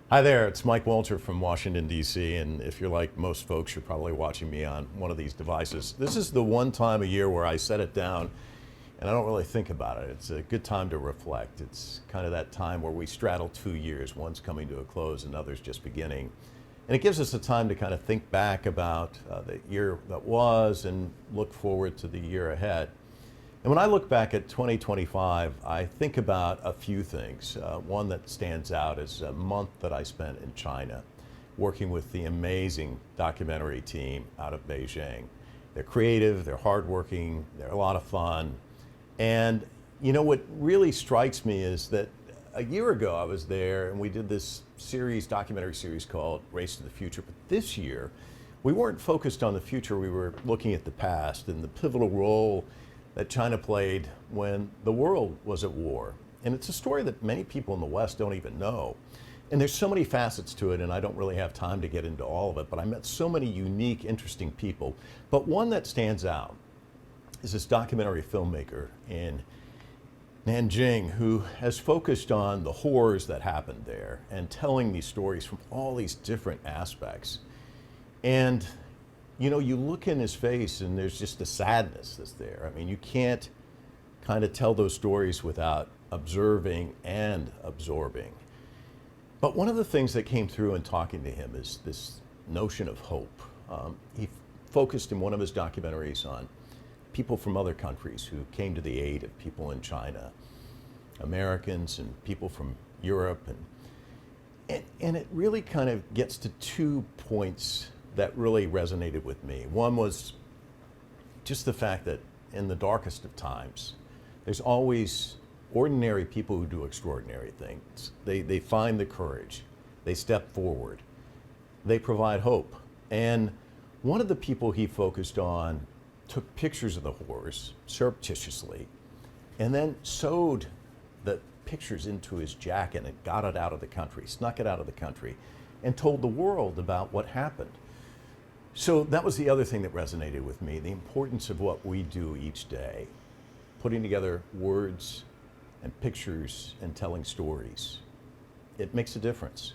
Hi there, it's Mike Walter from Washington, D.C., and if you're like most folks, you're probably watching me on one of these devices. This is the one time a year where I set it down and I don't really think about it. It's a good time to reflect. It's kind of that time where we straddle 2 years, one's coming to a close and others just beginning. And it gives us a time to kind of think back about the year that was and look forward to the year ahead. And when I look back at 2025, I think about a few things. One that stands out is a month that I spent in China working with the amazing documentary team out of Beijing. They're creative, they're hardworking, they're a lot of fun. And you know what really strikes me is that a year ago I was there and we did this documentary series called Race to the Future. But this year, we weren't focused on the future, we were looking at the past and the pivotal role that China played when the world was at war. And it's a story that many people in the West don't even know. And there's so many facets to it, and I don't really have time to get into all of it, but I met so many unique, interesting people. But one that stands out is this documentary filmmaker in Nanjing who has focused on the horrors that happened there and telling these stories from all these different aspects. And you know, you look in his face and there's just a sadness that's there. I mean, you can't kind of tell those stories without observing and absorbing. But one of the things that came through in talking to him is this notion of hope. He focused in one of his documentaries on people from other countries who came to the aid of people in China, Americans and people from Europe. And it really kind of gets to 2 points that really resonated with me. One was just the fact that in the darkest of times, there's always ordinary people who do extraordinary things. They find the courage, they step forward, they provide hope. And one of the people he focused on took pictures of the horrors surreptitiously and then sewed the pictures into his jacket and got it out of the country, snuck it out of the country, and told the world about what happened. So that was the other thing that resonated with me, the importance of what we do each day, putting together words and pictures and telling stories. It makes a difference.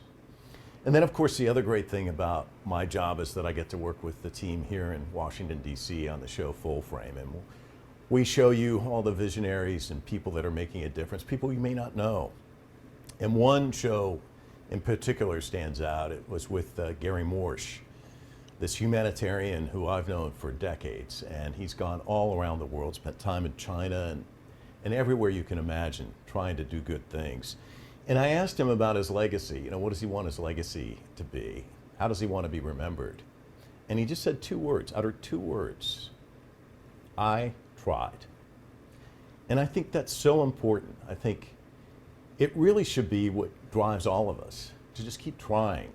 And then of course the other great thing about my job is that I get to work with the team here in Washington, D.C. on the show Full Frame. And we show you all the visionaries and people that are making a difference, people you may not know. And one show in particular stands out. It was with Gary Morsch, this humanitarian who I've known for decades, and he's gone all around the world, spent time in China and everywhere you can imagine, trying to do good things. And I asked him about his legacy. You know, what does he want his legacy to be? How does he want to be remembered? And he just said 2 words, uttered 2 words. I tried. And I think that's so important. I think it really should be what drives all of us, to just keep trying.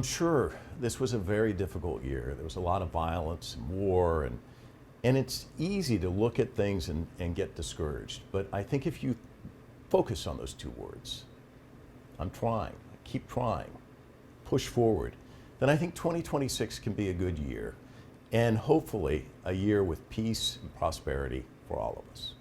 Sure, this was a very difficult year. There was a lot of violence and war, and it's easy to look at things and get discouraged. But I think if you focus on those 2 words, I'm trying, keep trying, push forward, then I think 2026 can be a good year, and hopefully a year with peace and prosperity for all of us.